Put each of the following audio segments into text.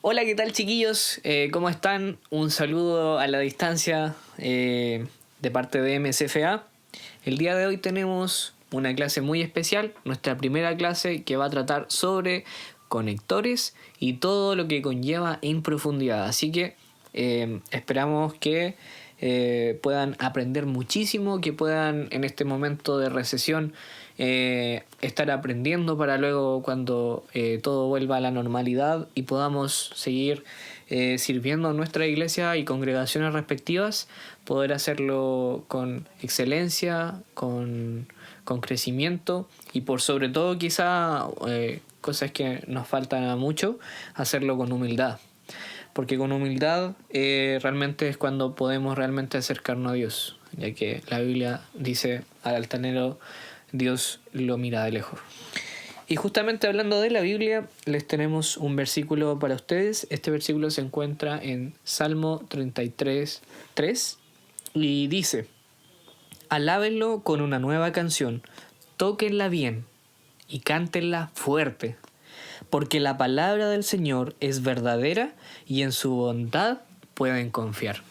Hola, ¿qué tal chiquillos? ¿Cómo están? Un saludo a la distancia de parte de MSFA. El día de hoy tenemos una clase muy especial, nuestra primera clase que va a tratar sobre conectores y todo lo que conlleva en profundidad. Así que esperamos que puedan aprender muchísimo, que puedan en este momento de recesión estar aprendiendo para luego cuando todo vuelva a la normalidad y podamos seguir sirviendo a nuestra iglesia y congregaciones respectivas, poder hacerlo con excelencia, con crecimiento y por sobre todo quizá cosas que nos faltan mucho, hacerlo con humildad. Porque con humildad realmente es cuando podemos realmente acercarnos a Dios, ya que la Biblia dice al altanero Dios lo mira de lejos. Y justamente hablando de la Biblia, les tenemos un versículo para ustedes. Este versículo se encuentra en Salmo 33:3 y dice: Alábenlo con una nueva canción, tóquenla bien y cántenla fuerte, porque la palabra del Señor es verdadera y en su bondad pueden confiar.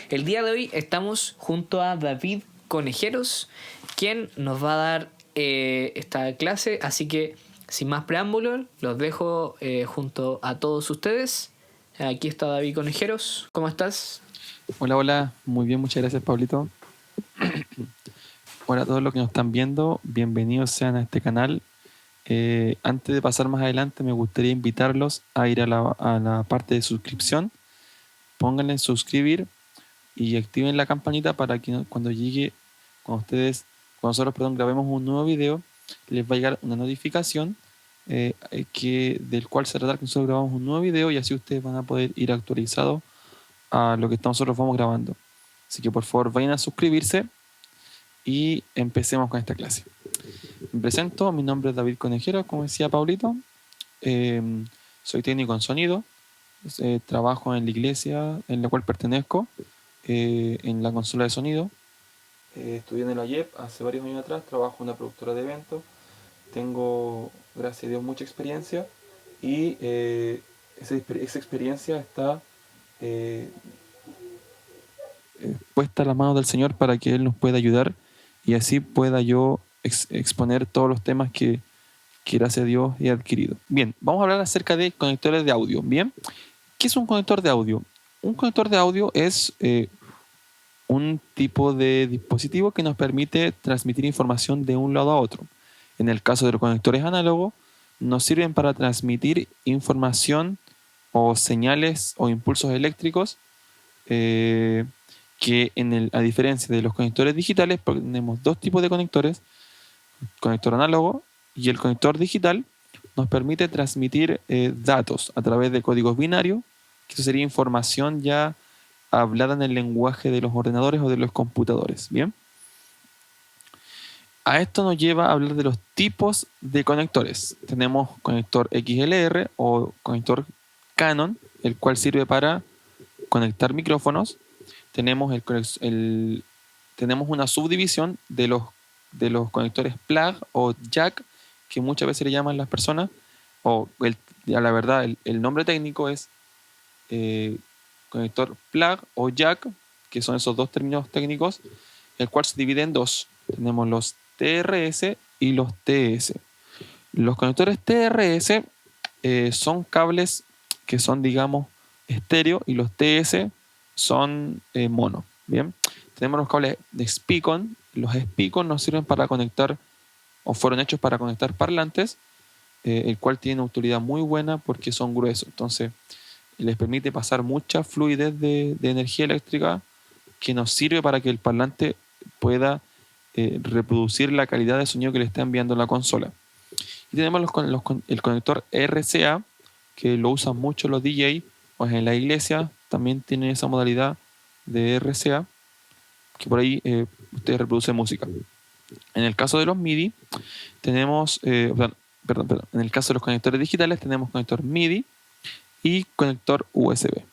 El día de hoy estamos junto a David Conejeros, quien nos va a dar esta clase, así que sin más preámbulos, los dejo junto a todos ustedes. Aquí está David Conejeros, ¿cómo estás? Hola, hola, muy bien, muchas gracias, Pablito. Hola a todos los que nos están viendo, bienvenidos sean a este canal. Antes de pasar más adelante, me gustaría invitarlos a ir a la parte de suscripción. Pónganle en suscribir y activen la campanita para que cuando llegue, cuando nosotros, grabemos un nuevo video, les va a llegar una notificación del cual se trata que nosotros grabamos un nuevo video y así ustedes van a poder ir actualizados a lo que nosotros vamos grabando. Así que por favor vayan a suscribirse y empecemos con esta clase. Me presento, mi nombre es David Conejero, como decía Paulito. Eh, Soy técnico en sonido. Trabajo en la iglesia en la cual pertenezco, en la consola de sonido. Estudié en el AYEP hace varios años atrás. Trabajo en una productora de eventos. Tengo, gracias a Dios, mucha experiencia y esa experiencia está eh, puesta a las manos del Señor para que Él nos pueda ayudar y así pueda yo exponer todos los temas que gracias a Dios he adquirido. Bien, vamos a hablar acerca de conectores de audio. Bien, ¿qué es un conector de audio? Un conector de audio es un tipo de dispositivo que nos permite transmitir información de un lado a otro. En el caso de los conectores análogos, nos sirven para transmitir información o señales o impulsos eléctricos que a diferencia de los conectores digitales, porque tenemos dos tipos de conectores, el conector análogo y el conector digital, nos permite transmitir datos a través de códigos binarios, que eso sería información ya hablada en el lenguaje de los ordenadores o de los computadores. Bien, a esto nos lleva a hablar de los tipos de conectores. Tenemos conector XLR o conector Canon, el cual sirve para conectar micrófonos. Tenemos, tenemos una subdivisión de los conectores plug o jack, que muchas veces le llaman las personas, a la verdad el nombre técnico es conector plug o jack, que son esos dos términos técnicos, el cual se divide en dos. Tenemos los TRS y los TS. Los conectores TRS son cables que son, digamos, estéreo y los TS son mono. Bien, tenemos los cables de Spicon. Los Spicon nos sirven para conectar o fueron hechos para conectar parlantes, el cual tiene una utilidad muy buena porque son gruesos. Entonces, les permite pasar mucha fluidez de energía eléctrica que nos sirve para que el parlante pueda reproducir la calidad de sonido que le está enviando la consola. Y tenemos el conector RCA, que lo usan mucho los DJ, pues en la iglesia también tienen esa modalidad de RCA, que por ahí ustedes reproducen música. En el caso de los MIDI, tenemos, en el caso de los conectores digitales, tenemos conector MIDI y conector USB.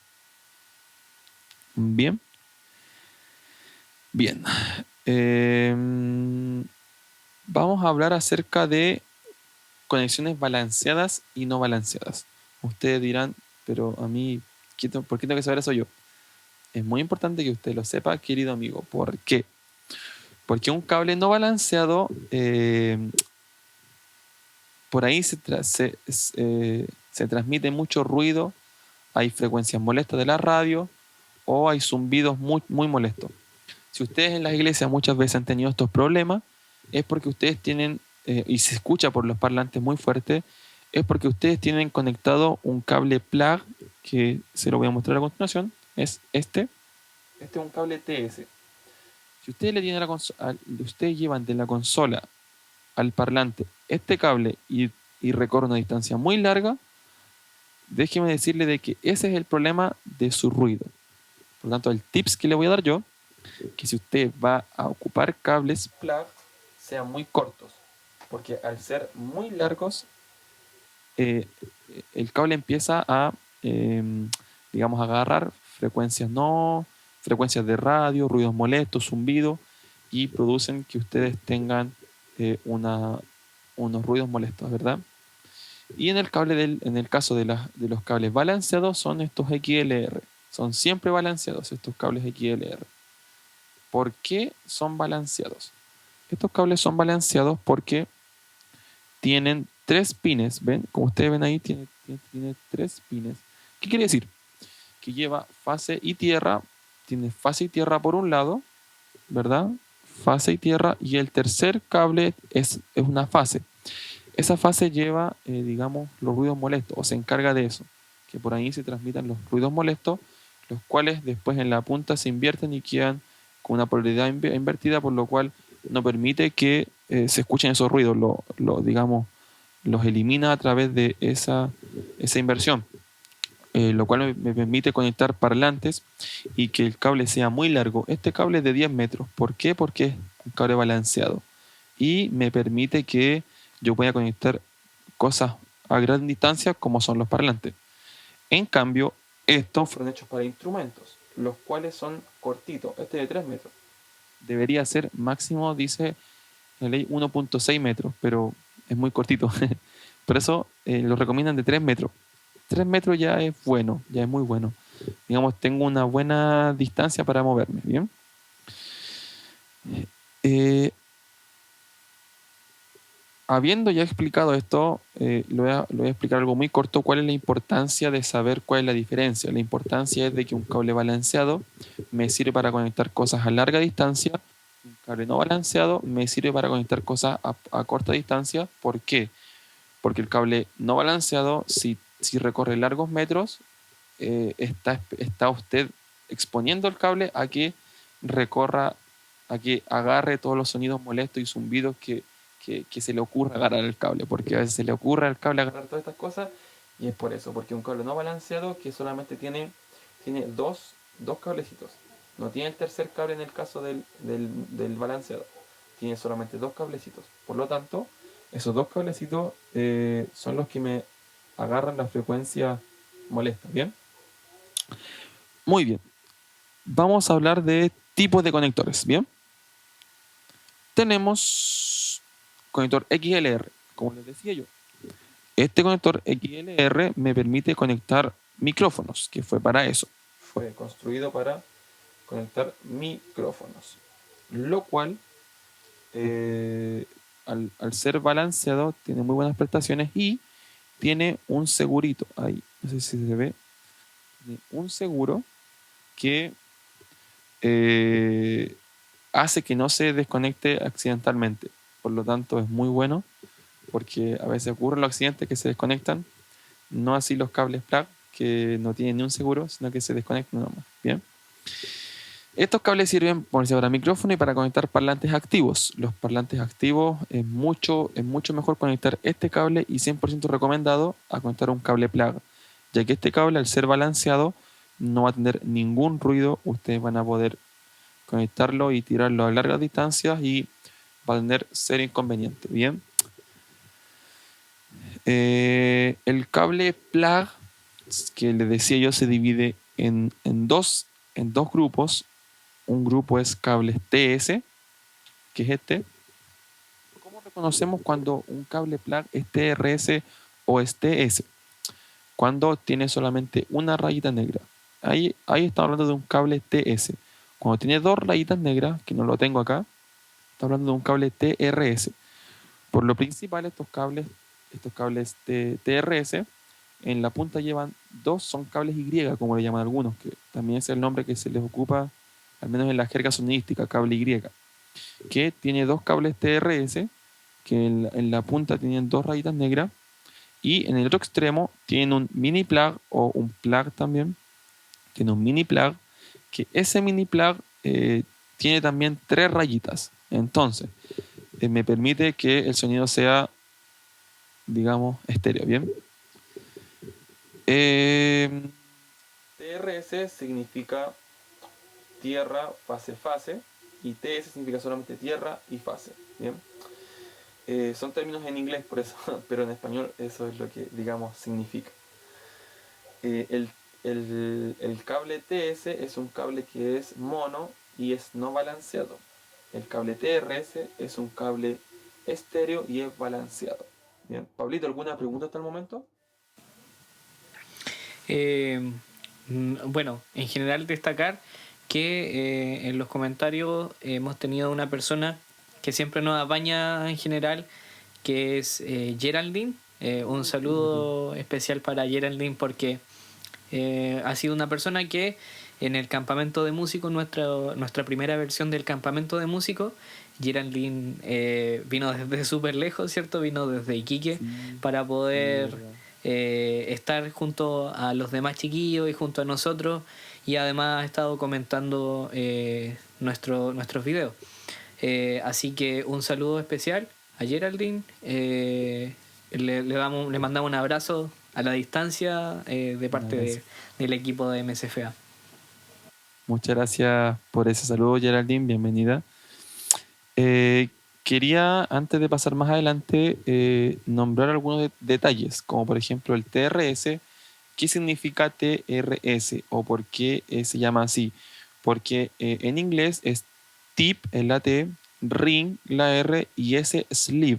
Bien. Bien. Vamos a hablar acerca de conexiones balanceadas y no balanceadas. Ustedes dirán, pero a mí, ¿por qué tengo que saber eso yo? Es muy importante que usted lo sepa, querido amigo. ¿Por qué? Porque un cable no balanceado, por ahí se transmite mucho ruido, hay frecuencias molestas de la radio o hay zumbidos muy, muy molestos. Si ustedes en las iglesias muchas veces han tenido estos problemas, es porque ustedes tienen, y se escucha por los parlantes muy fuerte, es porque ustedes tienen conectado un cable plug, que se lo voy a mostrar a continuación, es este. Este es un cable TS. Si ustedes le tienen ustedes llevan de la consola al parlante este cable y recorre una distancia muy larga, déjeme decirle de que ese es el problema de su ruido. Por lo tanto, el tips que le voy a dar yo, que si usted va a ocupar cables plug, sean muy cortos, porque al ser muy largos, el cable empieza a, digamos, agarrar frecuencias de radio, ruidos molestos, zumbidos, y producen que ustedes tengan unos ruidos molestos, ¿verdad? Y en el caso de los cables balanceados son estos XLR. Son siempre balanceados estos cables XLR. ¿Por qué son balanceados? Estos cables son balanceados porque tienen 3 pines, ¿ven? Como ustedes ven ahí, tiene 3 pines. ¿Qué quiere decir? Que lleva fase y tierra, tiene fase y tierra por un lado, ¿verdad? Fase y tierra, y el tercer cable es una fase. Esa fase lleva, digamos, los ruidos molestos, o se encarga de eso, que por ahí se transmitan los ruidos molestos, los cuales después en la punta se invierten y quedan con una polaridad invertida, por lo cual no permite que se escuchen esos ruidos, digamos, los elimina a través de esa inversión, lo cual me permite conectar parlantes y que el cable sea muy largo. Este cable es de 10 metros. ¿Por qué? Porque es un cable balanceado y me permite que yo pueda conectar cosas a gran distancia como son los parlantes. En cambio, estos fueron hechos para instrumentos, los cuales son cortitos. Este de 3 metros. Debería ser máximo, dice la ley, 1.6 metros, pero es muy cortito. Por eso lo recomiendan de 3 metros. 3 metros ya es bueno, ya es muy bueno. Digamos, tengo una buena distancia para moverme, ¿bien? Eh, Habiendo ya explicado esto, lo voy a explicar algo muy corto. ¿Cuál es la importancia de saber cuál es la diferencia? La importancia es de que un cable balanceado me sirve para conectar cosas a larga distancia. Un cable no balanceado me sirve para conectar cosas a corta distancia. ¿Por qué? Porque el cable no balanceado, si recorre largos metros, está usted exponiendo el cable a que recorra, a que agarre todos los sonidos molestos y zumbidos que se le ocurra agarrar el cable, porque a veces se le ocurre al cable agarrar todas estas cosas, y es por eso, porque un cable no balanceado que solamente tiene dos cablecitos, no tiene el tercer cable en el caso del balanceado, tiene solamente dos cablecitos. Por lo tanto, esos dos cablecitos son los que me agarran la frecuencia molesta, ¿bien? Muy bien. Vamos a hablar de tipos de conectores, ¿bien? Tenemos conector XLR, como les decía yo. Este conector XLR me permite conectar micrófonos, que fue para eso. Fue construido para conectar micrófonos. Lo cual, al ser balanceado, tiene muy buenas prestaciones y tiene un segurito ahí. No sé si se ve. Tiene un seguro que hace que no se desconecte accidentalmente. Por lo tanto, es muy bueno porque a veces ocurren los accidentes que se desconectan, no así los cables plug que no tienen ni un seguro, sino que se desconectan nomás. Bien. Estos cables sirven para micrófono y para conectar parlantes activos. Los parlantes activos es mucho mejor conectar este cable y 100% recomendado a conectar un cable plug, ya que este cable al ser balanceado no va a tener ningún ruido. Ustedes van a poder conectarlo y tirarlo a largas distancias y va a tener cero inconveniente. Bien. El cable plug que les decía yo se divide en dos grupos. Un grupo es cables TS, que es este. ¿Cómo reconocemos cuando un cable plug es TRS o es TS? cuando tiene solamente una rayita negra. Ahí estamos hablando de un cable TS. Cuando tiene dos rayitas negras, que no lo tengo acá, estamos hablando de un cable TRS. Por lo principal, estos cables de TRS, en la punta llevan dos, son cables Y, como le llaman algunos, que también es el nombre que se les ocupa, al menos en la jerga sonística, cable Y, que tiene dos cables TRS, que en la punta tienen dos rayitas negras, y en el otro extremo tienen un mini plug o un plug también, tiene un mini plug, que ese mini plug tiene también tres rayitas. Entonces, me permite que el sonido sea, digamos, estéreo, ¿bien? TRS significa tierra, fase, fase, y TS significa solamente tierra y fase, ¿bien? Son términos en inglés por eso, pero en español eso es lo que, digamos, significa. El cable TS es un cable que es mono y es no balanceado. El cable TRS es un cable estéreo y es balanceado. Bien, Pablito, ¿alguna pregunta hasta el momento? Bueno, en general destacar que en los comentarios hemos tenido una persona que siempre nos apaña en general, que es Geraldine. Un saludo especial para Geraldine porque ha sido una persona que en el campamento de músicos, nuestra primera versión del campamento de músicos, Geraldine vino desde súper lejos, ¿cierto? Vino desde Iquique para poder estar junto a los demás chiquillos y junto a nosotros, y además ha estado comentando nuestros videos. Así que un saludo especial a Geraldine. Le mandamos un abrazo a la distancia de parte del equipo de MSFA. Muchas gracias por ese saludo, Geraldine, bienvenida. Quería, antes de pasar más adelante, nombrar algunos detalles, como por ejemplo el TRS. ¿Qué significa TRS o por qué se llama así? Porque en inglés es tip, en la T, ring, la R, y S, sleeve,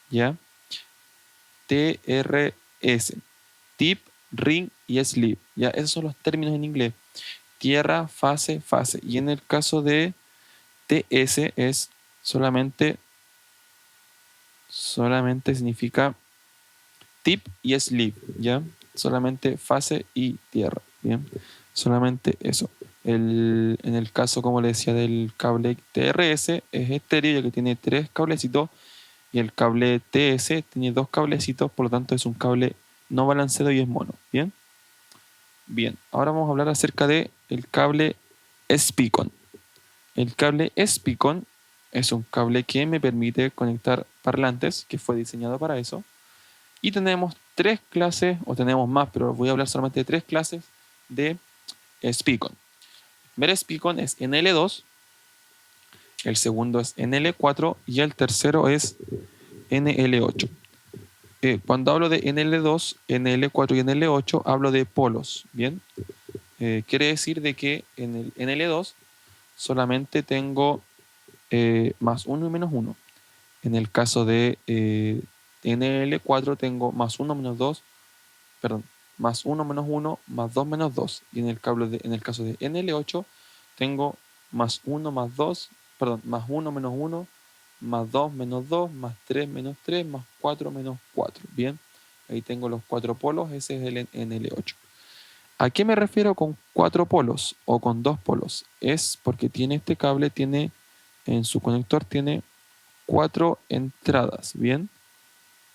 ¿ya? TRS, tip, ring y sleeve, ¿ya? Esos son los términos en inglés. Tierra, fase, fase. Y en el caso de TS es solamente significa tip y sleeve, ¿ya? Solamente fase y tierra, ¿bien? Solamente eso. En el caso, como le decía, del cable TRS es estéreo, ya que tiene tres cablecitos, y el cable TS tiene dos cablecitos, por lo tanto es un cable no balanceado y es mono, ¿bien? Bien, ahora vamos a hablar acerca de el cable SPICON. El cable SPICON es un cable que me permite conectar parlantes, que fue diseñado para eso. Y tenemos tres clases, o tenemos más, pero voy a hablar solamente de tres clases de SPICON. El primer SPICON es NL2, el segundo es NL4 y el tercero es NL8. Cuando hablo de NL2, NL4 y NL8, hablo de polos, ¿bien? Quiere decir de que en el NL2 solamente tengo más 1 y menos 1. En el caso de NL4 tengo más 1 menos 2, perdón, más 1 menos 1, más 2 menos 2. Y en el caso de NL8 tengo más 1 más 2, perdón, más 1 menos 1, más 2 menos 2, más 3 menos 3, más 4 menos 4. Bien, ahí tengo los cuatro polos, ese es el NL8. ¿A qué me refiero con cuatro polos o con dos polos? Es porque este cable tiene, en su conector tiene cuatro entradas, ¿bien?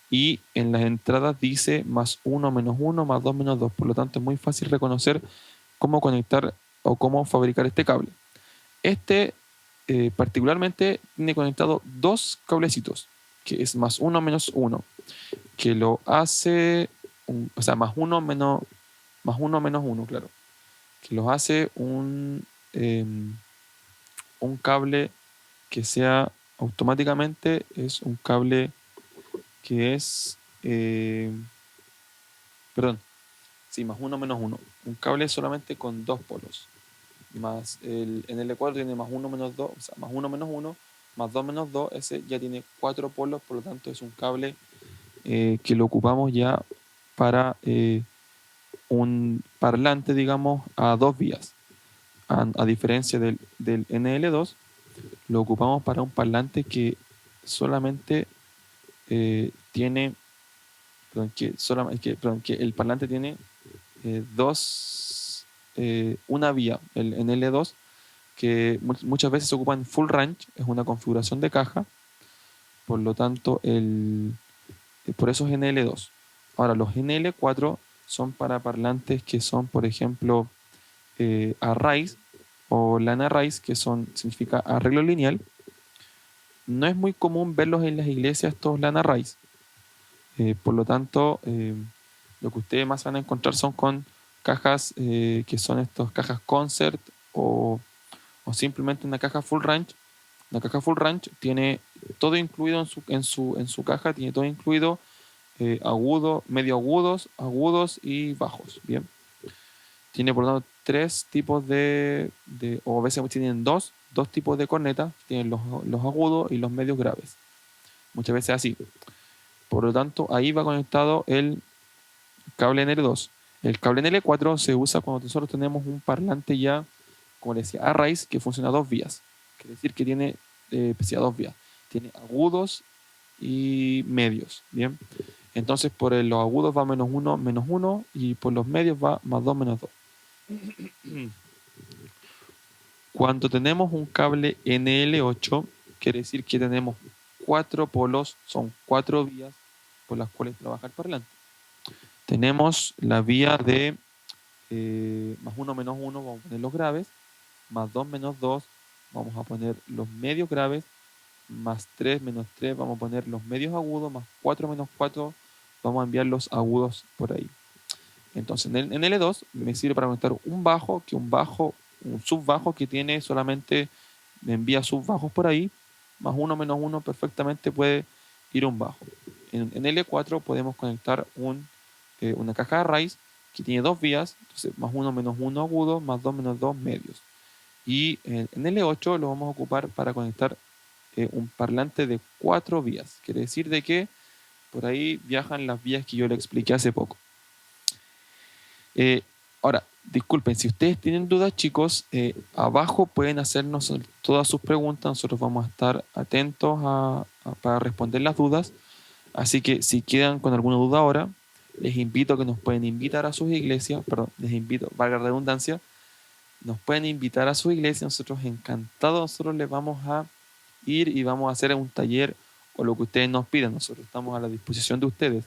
Y en las entradas dice más 1 menos 1, más 2 menos 2. Por lo tanto, es muy fácil reconocer cómo conectar o cómo fabricar este cable. Particularmente tiene conectado dos cablecitos, que es más 1 menos 1, que lo hace, o sea, más 1 menos 1, claro, que los hace un cable que sea automáticamente, es un cable que es, perdón, sí, más 1 menos 1. Un cable solamente con dos polos. Más el NL4 tiene más 1 menos 2, o sea, más 1 menos 1, más 2 menos 2, ese ya tiene cuatro polos, por lo tanto es un cable que lo ocupamos ya para un parlante, digamos, a dos vías. A diferencia del NL2, lo ocupamos para un parlante que solamente tiene, que el parlante tiene una vía, el NL2, que muchas veces se ocupa en full range, es una configuración de caja, por lo tanto, por eso es NL2. Ahora, los NL4 son para parlantes que son, por ejemplo, arrays o LAN arrays, que significa arreglo lineal. No es muy común verlos en las iglesias estos LAN arrays. Por lo tanto, lo que ustedes más van a encontrar son con cajas que son estas cajas concert o simplemente una caja full range. La caja full range tiene todo incluido en su caja, tiene todo incluido agudo, medio agudos, agudos y bajos. Bien. Tiene por lo tanto tres tipos o a veces tienen dos tipos de cornetas, tienen los agudos y los medios graves. Muchas veces así. Por lo tanto, ahí va conectado el cable NL2. El cable NL4 se usa cuando nosotros tenemos un parlante ya, como les decía, arrays, que funciona a dos vías. Quiere decir que tiene dos vías. Tiene agudos y medios. Bien. Entonces, por los agudos va menos uno, y por los medios va +2, -2. Cuando tenemos un cable NL8, quiere decir que tenemos 4 polos, son 4 vías por las cuales trabaja el parlante. Tenemos la vía de +1, -1, vamos a poner los graves, +2, -2, vamos a poner los medios graves, +3, -3, vamos a poner los medios agudos, +4, -4, vamos a enviar los agudos por ahí. Entonces en el L2 me sirve para conectar un subbajo que tiene solamente, me envía subbajos por ahí, +1, -1, perfectamente puede ir un bajo. En L4 podemos conectar una caja de arrays que tiene dos vías, entonces +1, -1 agudo, +2, -2 medios. Y en L8 lo vamos a ocupar para conectar un parlante de 4 vías. Quiere decir de que por ahí viajan las vías que yo le expliqué hace poco. Ahora, disculpen, si ustedes tienen dudas, chicos, abajo pueden hacernos todas sus preguntas. Nosotros vamos a estar atentos para responder las dudas. Así que si quedan con alguna duda ahora, les invito a que nos pueden invitar a sus iglesias. Perdón, les invito, valga la redundancia, nos pueden invitar a su iglesia. Nosotros encantados, nosotros les vamos a ir y vamos a hacer un taller o lo que ustedes nos pidan. Nosotros estamos a la disposición de ustedes.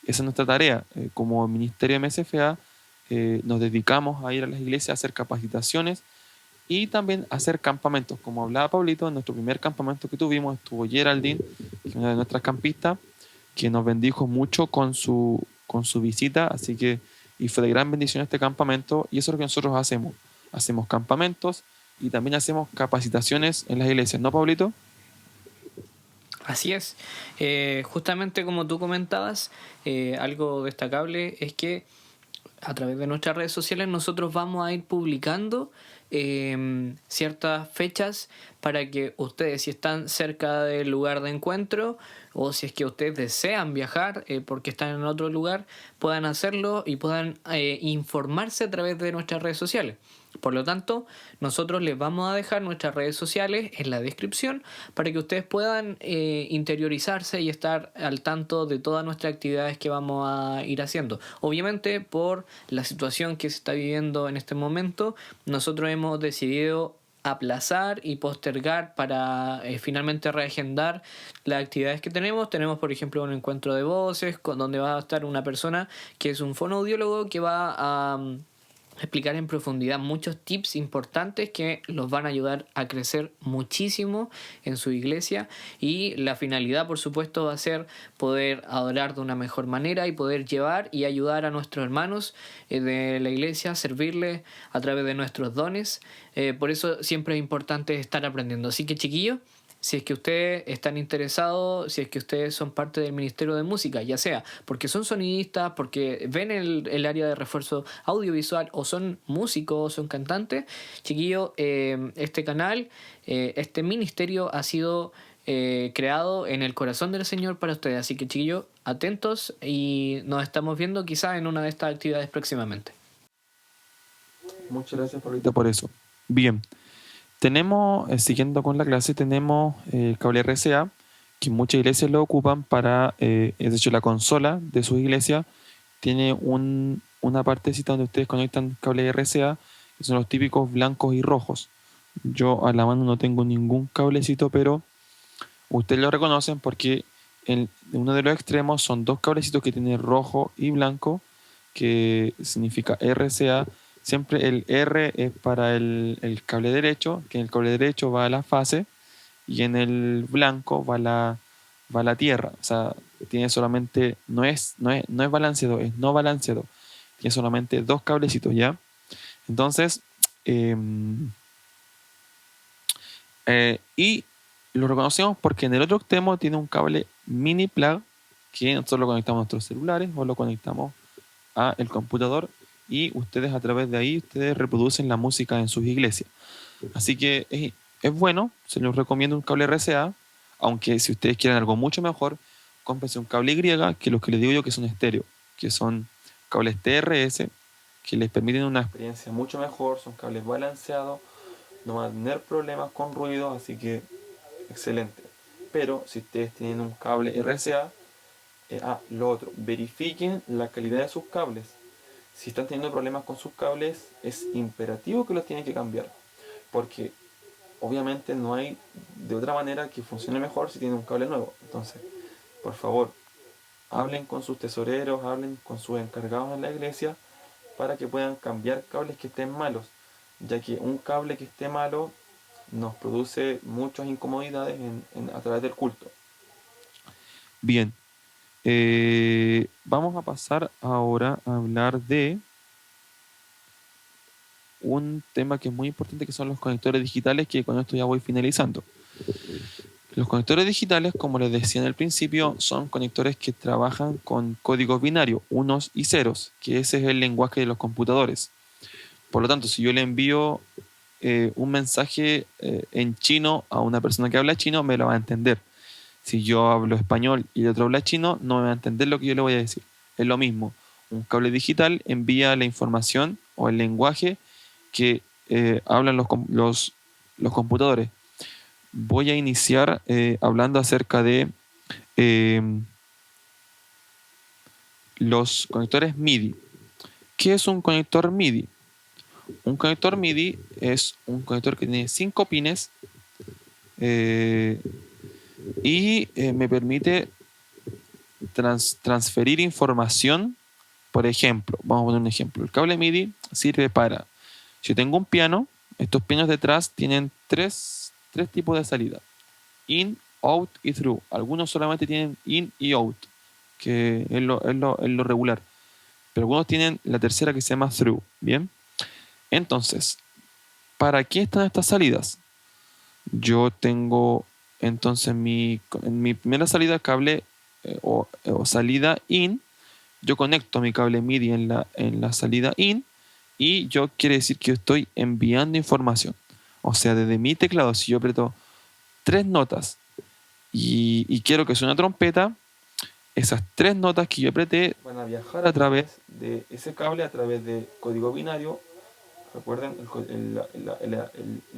Esa es nuestra tarea. Como Ministerio MSFA, nos dedicamos a ir a las iglesias a hacer capacitaciones y también a hacer campamentos. Como hablaba Pablito, en nuestro primer campamento que tuvimos estuvo Geraldine, que es una de nuestras campistas, que nos bendijo mucho con su visita, así que y fue de gran bendición este campamento, y eso es lo que nosotros hacemos. Hacemos campamentos y también hacemos capacitaciones en las iglesias, ¿no, Pablito? Así es. Justamente como tú comentabas, algo destacable es que a través de nuestras redes sociales nosotros vamos a ir publicando ciertas fechas para que ustedes, si están cerca del lugar de encuentro o si es que ustedes desean viajar porque están en otro lugar, puedan hacerlo y puedan informarse a través de nuestras redes sociales. Por lo tanto, nosotros les vamos a dejar nuestras redes sociales en la descripción para que ustedes puedan interiorizarse y estar al tanto de todas nuestras actividades que vamos a ir haciendo. Obviamente, por la situación que se está viviendo en este momento, nosotros hemos decidido aplazar y postergar para finalmente reagendar las actividades que tenemos. Tenemos, por ejemplo, un encuentro de voces donde va a estar una persona que es un fonoaudiólogo que va a explicar en profundidad muchos tips importantes que los van a ayudar a crecer muchísimo en su iglesia, y la finalidad, por supuesto, va a ser poder adorar de una mejor manera y poder llevar y ayudar a nuestros hermanos de la iglesia, servirles a través de nuestros dones. Por eso siempre es importante estar aprendiendo. Así que, chiquillos, si es que ustedes están interesados, si es que ustedes son parte del Ministerio de Música, ya sea porque son sonidistas, porque ven el área de refuerzo audiovisual, o son músicos, son cantantes, chiquillos, este canal, este ministerio ha sido creado en el corazón del Señor para ustedes. Así que chiquillos, atentos y nos estamos viendo quizás en una de estas actividades próximamente. Muchas gracias, Pablito, por eso. Bien, tenemos, siguiendo con la clase, tenemos el cable RCA, que muchas iglesias lo ocupan para, de hecho, la consola de sus iglesias tiene una partecita donde ustedes conectan cable RCA, que son los típicos blancos y rojos. Yo a la mano no tengo ningún cablecito, pero ustedes lo reconocen porque en uno de los extremos son dos cablecitos que tienen rojo y blanco, que significa RCA. Siempre el R es para el cable derecho, que en el cable derecho va a la fase, y en el blanco va la tierra. O sea, tiene solamente, no es balanceado, es no balanceado. Tiene solamente dos cablecitos, ¿ya? Entonces, y lo reconocemos porque en el otro extremo tiene un cable mini plug que nosotros lo conectamos a nuestros celulares o lo conectamos a el computador, y ustedes a través de ahí ustedes reproducen la música en sus iglesias. Así que es bueno, se los recomiendo un cable RCA, aunque si ustedes quieren algo mucho mejor, cómprense un cable Y, que los que les digo yo que son estéreo, que son cables TRS, que les permiten una experiencia mucho mejor, son cables balanceados, no van a tener problemas con ruido, así que excelente. Pero si ustedes tienen un cable RCA, lo otro, verifiquen la calidad de sus cables. Si están teniendo problemas con sus cables, es imperativo que los tienen que cambiar, porque obviamente no hay de otra manera que funcione mejor si tienen un cable nuevo. Entonces, por favor, hablen con sus tesoreros, hablen con sus encargados en la iglesia para que puedan cambiar cables que estén malos, ya que un cable que esté malo nos produce muchas incomodidades a través del culto. Bien, vamos a pasar ahora a hablar de un tema que es muy importante, que son los conectores digitales, que con esto ya voy finalizando. Los conectores digitales, como les decía en el principio, son conectores que trabajan con códigos binarios, unos y ceros, que ese es el lenguaje de los computadores. Por lo tanto, si yo le envío un mensaje en chino a una persona que habla chino, me lo va a entender. Si yo hablo español y el otro habla chino, no me va a entender lo que yo le voy a decir. Es lo mismo. Un cable digital envía la información o el lenguaje que hablan los computadores. Voy a iniciar hablando acerca de eh, los conectores MIDI. ¿Qué es un conector MIDI? Un conector MIDI es un conector que tiene 5 pines y me permite transferir información. Por ejemplo, vamos a poner un ejemplo. El cable MIDI sirve para, si yo tengo un piano, estos pianos detrás tienen tres tipos de salida: in, out y through. Algunos solamente tienen in y out, que es lo regular, pero algunos tienen la tercera, que se llama through. Bien, entonces, ¿para qué están estas salidas? Yo tengo entonces en mi primera salida cable o salida in, yo conecto mi cable MIDI en la salida in, y yo quiere decir que yo estoy enviando información. O sea, desde mi teclado, si yo aprieto tres notas y quiero que suene una trompeta, esas tres notas que yo apreté van a viajar a través de ese cable, a través de código binario. Recuerden el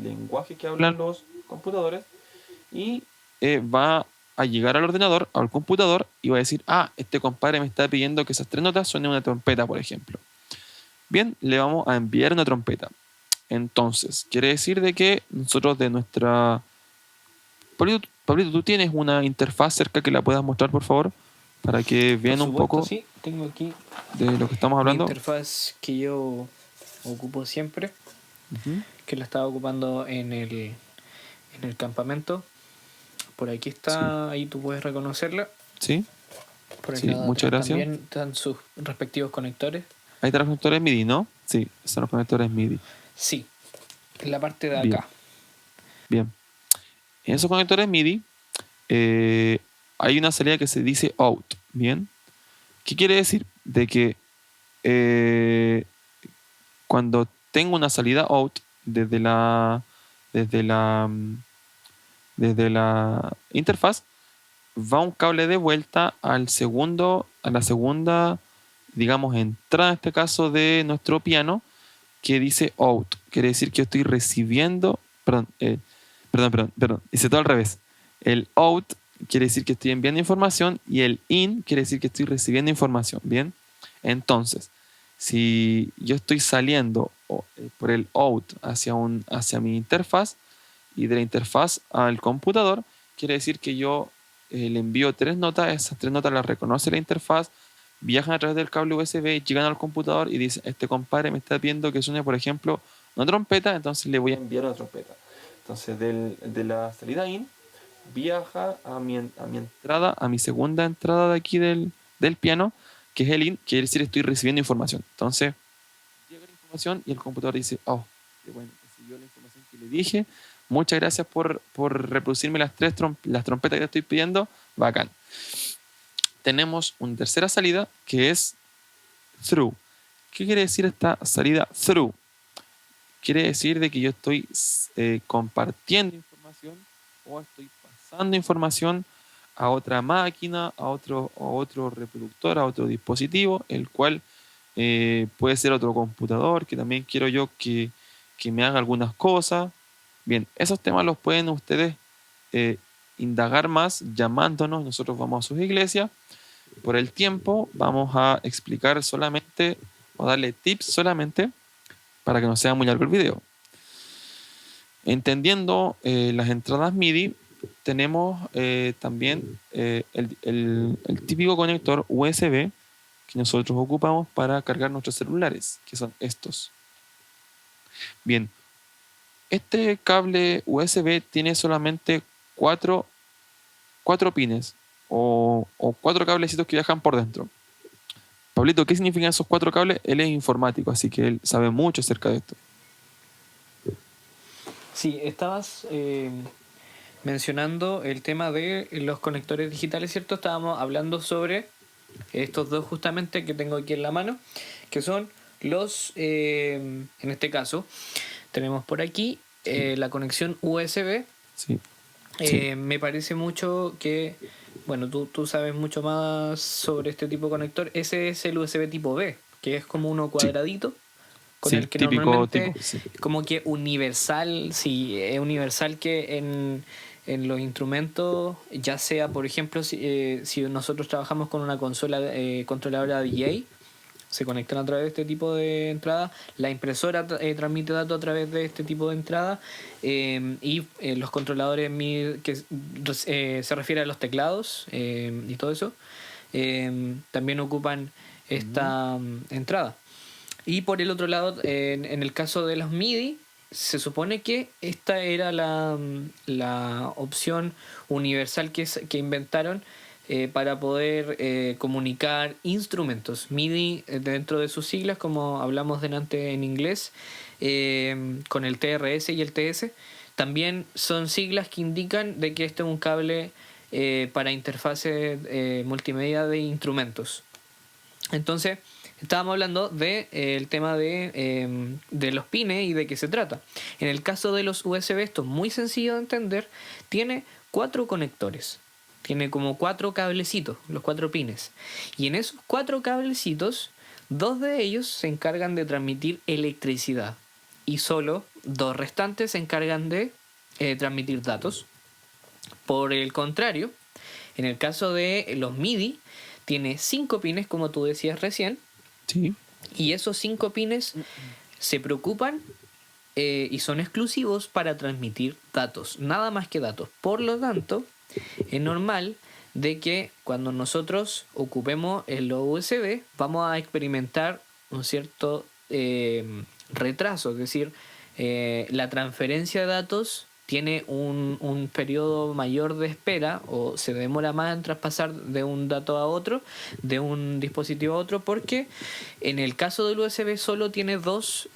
lenguaje que hablan los computadores, y va a llegar al ordenador, al computador, y va a decir: este compadre me está pidiendo que esas tres notas suenen una trompeta, por ejemplo. Bien, le vamos a enviar una trompeta. Entonces, quiere decir de que nosotros de nuestra... Pablito, ¿tú tienes una interfaz cerca que la puedas mostrar, por favor? Para que vean un poco. Sí, tengo aquí de lo que estamos hablando. Mi interfaz que yo ocupo siempre, que la estaba ocupando en el campamento. Por aquí está, sí. Ahí tú puedes reconocerla. Sí. Por acá muchas gracias. También están sus respectivos conectores. Ahí están los conectores MIDI, ¿no? Sí, están los conectores MIDI. Sí, en la parte de Bien. acá. Bien. En esos conectores MIDI hay una salida que se dice out. Bien. ¿Qué quiere decir? De que cuando tengo una salida out desde la desde la interfaz, va un cable de vuelta a la segunda, digamos, entrada, en este caso, de nuestro piano, que dice out. Quiere decir que yo estoy recibiendo, perdón, hice todo al revés. El out quiere decir que estoy enviando información y el in quiere decir que estoy recibiendo información. Bien, entonces, si yo estoy saliendo por el out hacia mi interfaz y de la interfaz al computador, quiere decir que yo le envío 3 notas, esas 3 notas las reconoce la interfaz, viajan a través del cable USB, llegan al computador y dicen, este compadre me está pidiendo que suene, por ejemplo, una trompeta, entonces le voy a enviar una trompeta. Entonces de la salida in viaja a mi entrada, a mi segunda entrada de aquí del piano, que es el in, quiere decir estoy recibiendo información. Entonces llega la información y el computador dice, oh, qué bueno, recibió la información que le dije, muchas gracias por reproducirme las trompetas que estoy pidiendo, bacán. Tenemos una tercera salida que es through. ¿Qué quiere decir esta salida through? Quiere decir de que yo estoy compartiendo información o estoy pasando información a otra máquina, a otro reproductor, a otro dispositivo, el cual puede ser otro computador, que también quiero yo que me haga algunas cosas. Bien, esos temas los pueden ustedes indagar más llamándonos. Nosotros vamos a sus iglesias. Por el tiempo vamos a explicar solamente o darle tips solamente para que no sea muy largo el video. Entendiendo las entradas MIDI, tenemos también el típico conector USB que nosotros ocupamos para cargar nuestros celulares, que son estos. Bien, este cable USB tiene solamente cuatro pines o 4 cablecitos que viajan por dentro. Pablito, ¿qué significan esos 4 cables? Él es informático, así que él sabe mucho acerca de esto. Sí, estabas mencionando el tema de los conectores digitales, ¿cierto? Estábamos hablando sobre estos dos justamente que tengo aquí en la mano, que son los, en este caso, tenemos por aquí la conexión USB. Sí. Me parece mucho que, bueno, tú sabes mucho más sobre este tipo de conector. Ese es el USB tipo B, que es como uno cuadradito. Con el que típico, normalmente sí. como que universal, sí, es universal que en los instrumentos, ya sea, por ejemplo, si nosotros trabajamos con una consola controladora DJ, se conectan a través de este tipo de entrada, la impresora transmite datos a través de este tipo de entrada, y los controladores que se refiere a los teclados y todo eso, también ocupan esta entrada. Y por el otro lado, en el caso de los MIDI, se supone que esta era la opción universal que inventaron para poder comunicar instrumentos. MIDI, dentro de sus siglas, como hablamos delante en inglés, con el TRS y el TS, también son siglas que indican de que este es un cable para interfaces multimedia de instrumentos. Entonces, estábamos hablando del tema de los pines y de qué se trata. En el caso de los USB, esto es muy sencillo de entender. Tiene 4 conectores. Tiene como 4 cablecitos, los 4 pines. Y en esos 4 cablecitos, 2 de ellos se encargan de transmitir electricidad. Y solo 2 restantes se encargan de transmitir datos. Por el contrario, en el caso de los MIDI, tiene 5 pines, como tú decías recién. Sí. Y esos 5 pines se preocupan y son exclusivos para transmitir datos, nada más que datos. Por lo tanto, es normal de que cuando nosotros ocupemos el USB, vamos a experimentar un cierto retraso, es decir, la transferencia de datos tiene un periodo mayor de espera o se demora más en traspasar de un dato a otro, de un dispositivo a otro, porque en el caso del USB solo tiene 2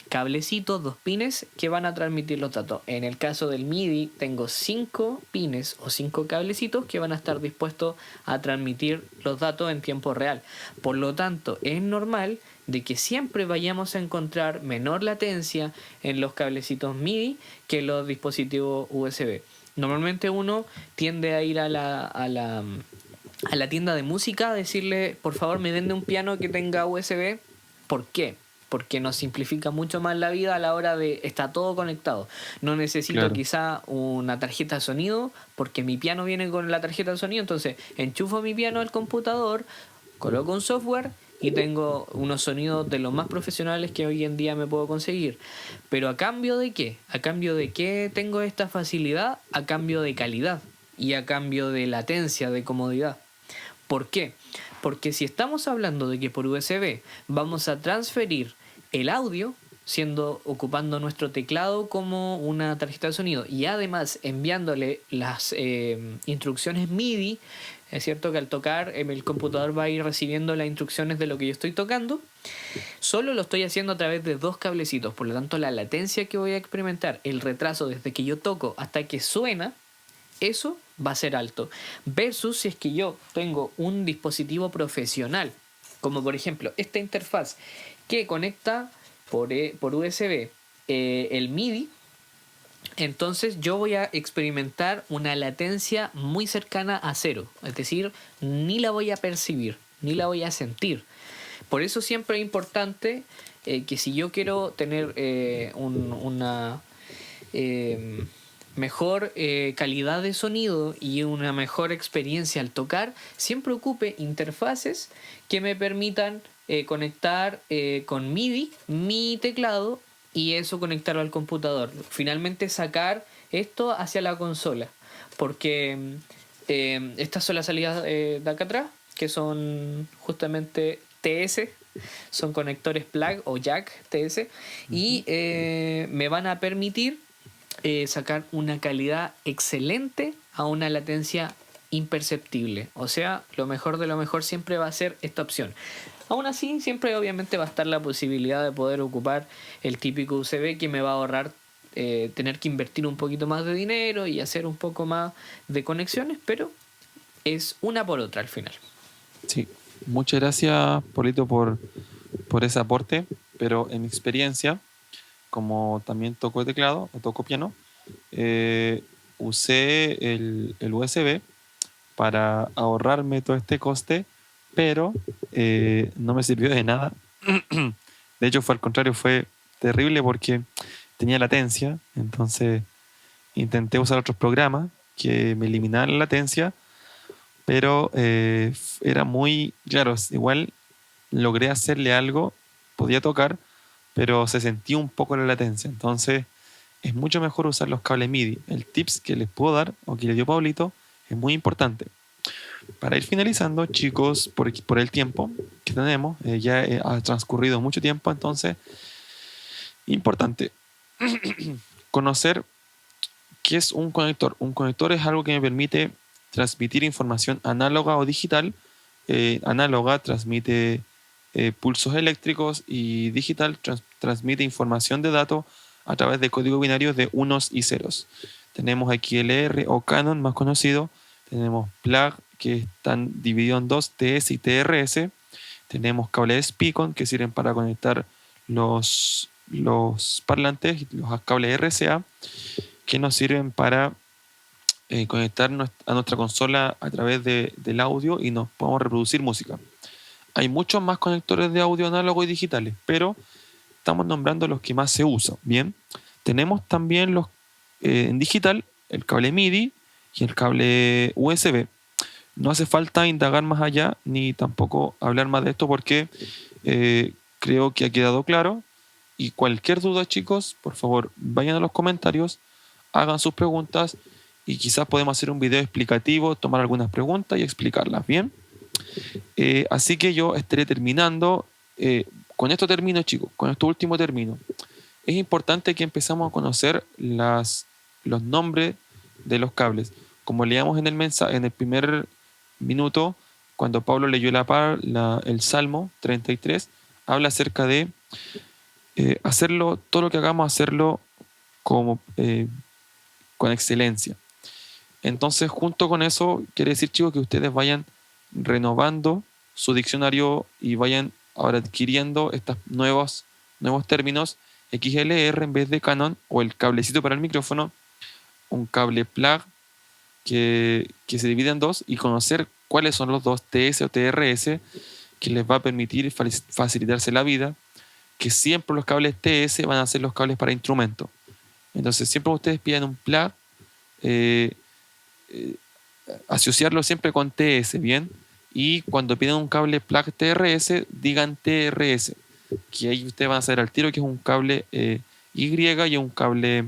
cablecitos, 2 pines que van a transmitir los datos. En el caso del MIDI tengo 5 pines o 5 cablecitos que van a estar dispuestos a transmitir los datos en tiempo real. Por lo tanto, es normal de que siempre vayamos a encontrar menor latencia en los cablecitos MIDI que en los dispositivos USB. Normalmente uno tiende a ir a la tienda de música a decirle, por favor, me vende un piano que tenga USB. ¿Por qué? Porque nos simplifica mucho más la vida a la hora de... Está todo conectado. No necesito Claro, quizá una tarjeta de sonido porque mi piano viene con la tarjeta de sonido. Entonces enchufo mi piano al computador, coloco un software y tengo unos sonidos de los más profesionales que hoy en día me puedo conseguir. Pero ¿a cambio de qué? ¿A cambio de qué tengo esta facilidad? A cambio de calidad y a cambio de latencia, de comodidad. ¿Por qué? Porque si estamos hablando de que por USB vamos a transferir el audio, ocupando nuestro teclado como una tarjeta de sonido y además enviándole las instrucciones MIDI, es cierto que al tocar el computador va a ir recibiendo las instrucciones de lo que yo estoy tocando, solo lo estoy haciendo a través de dos cablecitos, por lo tanto la latencia que voy a experimentar, el retraso desde que yo toco hasta que suena, eso va a ser alto. Versus si es que yo tengo un dispositivo profesional, como por ejemplo esta interfaz que conecta por USB el MIDI, entonces yo voy a experimentar una latencia muy cercana a cero. Es decir, ni la voy a percibir, ni la voy a sentir. Por eso siempre es importante que si yo quiero tener una mejor calidad de sonido y una mejor experiencia al tocar, siempre ocupe interfaces que me permitan conectar con MIDI mi teclado y eso conectarlo al computador. Finalmente sacar esto hacia la consola, porque estas son las salidas de acá atrás, que son justamente TS, son conectores plug o jack TS, y me van a permitir sacar una calidad excelente a una latencia imperceptible. O sea, lo mejor de lo mejor siempre va a ser esta opción. Aún así, siempre obviamente va a estar la posibilidad de poder ocupar el típico USB que me va a ahorrar tener que invertir un poquito más de dinero y hacer un poco más de conexiones, pero es una por otra al final. sí. Muchas gracias, Polito, por ese aporte, pero en mi experiencia, como también toco teclado o toco piano, usé el USB para ahorrarme todo este coste, pero no me sirvió de nada. De hecho, fue al contrario, fue terrible porque tenía latencia, entonces intenté usar otros programas que me eliminaran la latencia, pero era muy, claro, igual logré hacerle algo, podía tocar, pero se sentía un poco la latencia, entonces es mucho mejor usar los cables MIDI. El tips que les puedo dar, o que le dio Pablito, es muy importante. Para ir finalizando, chicos, por el tiempo que tenemos, ya ha transcurrido mucho tiempo, entonces, importante conocer qué es un conector. Un conector es algo que me permite transmitir información análoga o digital. Análoga transmite pulsos eléctricos y digital transmite información de datos a través de código binario de unos y ceros. Tenemos aquí LR o Canon, más conocido. Tenemos plug, que están divididos en dos, TS y TRS. Tenemos cables Picon, que sirven para conectar los parlantes, los cables RCA, que nos sirven para conectar a nuestra consola a través del audio y nos podemos reproducir música. Hay muchos más conectores de audio análogo y digitales, pero estamos nombrando los que más se usan. Bien, tenemos también en digital el cable MIDI y el cable USB. No hace falta indagar más allá ni tampoco hablar más de esto porque creo que ha quedado claro. Y cualquier duda, chicos, por favor, vayan a los comentarios, hagan sus preguntas y quizás podemos hacer un video explicativo, tomar algunas preguntas y explicarlas. Bien. Así que yo estaré terminando. Con esto termino, chicos. Con esto último termino. Es importante que empezamos a conocer los nombres de los cables. Como leíamos en el primer minuto, cuando Pablo leyó el Salmo 33, habla acerca de hacerlo, todo lo que hagamos, hacerlo como, con excelencia. Entonces, junto con eso, quiere decir, chicos, que ustedes vayan renovando su diccionario y vayan ahora adquiriendo estos nuevos términos XLR en vez de Canon o el cablecito para el micrófono. un cable plug que se divide en dos y conocer cuáles son los dos TS o TRS que les va a permitir facilitarse la vida, que siempre los cables TS van a ser los cables para instrumentos. Entonces, siempre ustedes piden un plug, asociarlo siempre con TS, ¿bien? Y cuando piden un cable plug TRS, digan TRS, que ahí ustedes van a saber al tiro que es un cable Y y un cable,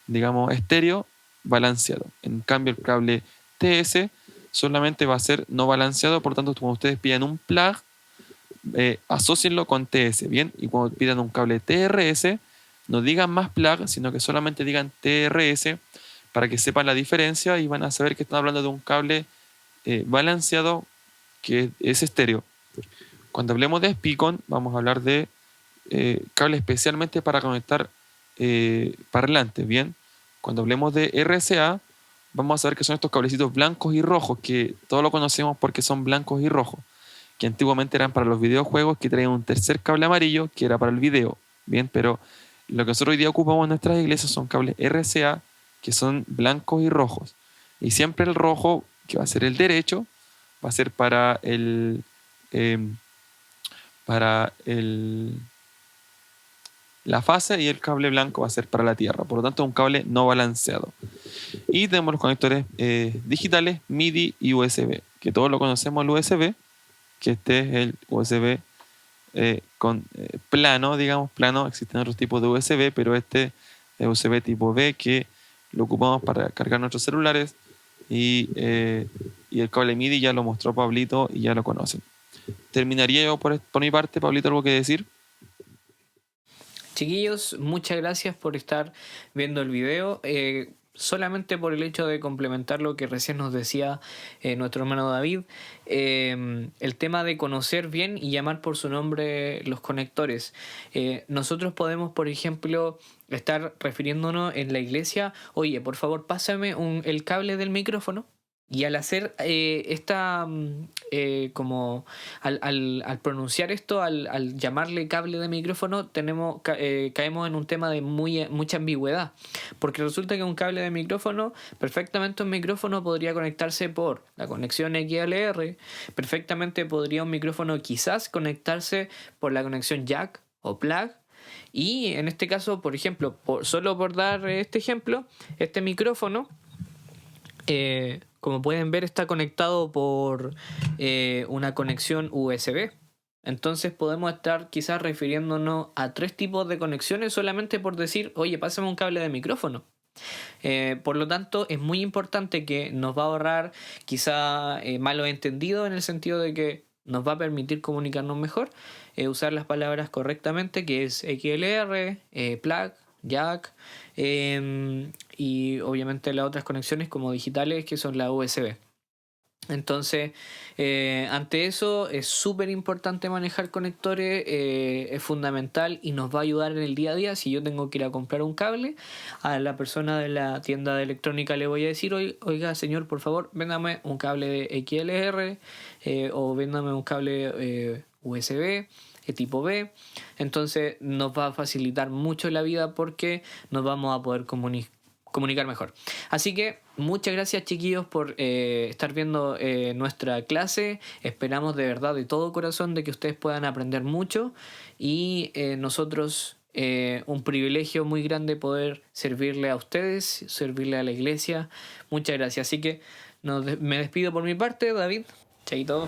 digamos, estéreo balanceado. En cambio, el cable TS solamente va a ser no balanceado, por lo tanto, cuando ustedes piden un plug, asócienlo con TS, ¿bien? Y cuando pidan un cable TRS, no digan más plug, sino que solamente digan TRS para que sepan la diferencia y van a saber que están hablando de un cable balanceado que es estéreo. Cuando hablemos de Spicon, vamos a hablar de cable especialmente para conectar parlantes, ¿bien? Cuando hablemos de RCA, vamos a saber que son estos cablecitos blancos y rojos, que todos lo conocemos porque son blancos y rojos, que antiguamente eran para los videojuegos, que traían un tercer cable amarillo, que era para el video, ¿bien? Pero lo que nosotros hoy día ocupamos en nuestras iglesias son cables RCA, que son blancos y rojos. Y siempre el rojo, que va a ser el derecho, va a ser para la fase, y el cable blanco va a ser para la tierra. Por lo tanto, es un cable no balanceado. Y tenemos los conectores digitales MIDI y USB, que todos lo conocemos el USB, que este es el USB con plano, digamos, plano. Existen otros tipos de USB, pero este es USB tipo B, que lo ocupamos para cargar nuestros celulares. Y el cable MIDI ya lo mostró Pablito y ya lo conocen. Terminaría yo por mi parte. Pablito, ¿algo que decir? Chiquillos, muchas gracias por estar viendo el video. Solamente por el hecho de complementar lo que recién nos decía nuestro hermano David, el tema de conocer bien y llamar por su nombre los conectores. Nosotros podemos, por ejemplo, estar refiriéndonos en la iglesia: oye, por favor, pásame el cable del micrófono. Y al hacer al pronunciar esto, al llamarle cable de micrófono, caemos en un tema de mucha ambigüedad. Porque resulta que un cable de micrófono, perfectamente un micrófono podría conectarse por la conexión XLR, perfectamente podría un micrófono quizás conectarse por la conexión jack o plug. Y en este caso, por ejemplo, solo por dar este ejemplo, este micrófono, como pueden ver, está conectado por una conexión USB. Entonces podemos estar quizás refiriéndonos a 3 tipos de conexiones solamente por decir: oye, pásame un cable de micrófono. Por lo tanto, es muy importante, que nos va a ahorrar quizá malos entendidos, en el sentido de que nos va a permitir comunicarnos mejor, usar las palabras correctamente, que es XLR, plug, jack, y obviamente las otras conexiones como digitales, que son la USB. Entonces, ante eso es súper importante manejar conectores, es fundamental y nos va a ayudar en el día a día. Si yo tengo que ir a comprar un cable, a la persona de la tienda de electrónica le voy a decir: oiga señor, por favor, véndame un cable de XLR, o véndame un cable USB tipo B. Entonces nos va a facilitar mucho la vida, porque nos vamos a poder comunicar mejor. Así que muchas gracias, chiquillos, por estar viendo nuestra clase. Esperamos de verdad, de todo corazón, de que ustedes puedan aprender mucho, y nosotros, un privilegio muy grande poder servirle a ustedes, servirle a la iglesia. Muchas gracias. Así que me despido por mi parte, David. Chaito.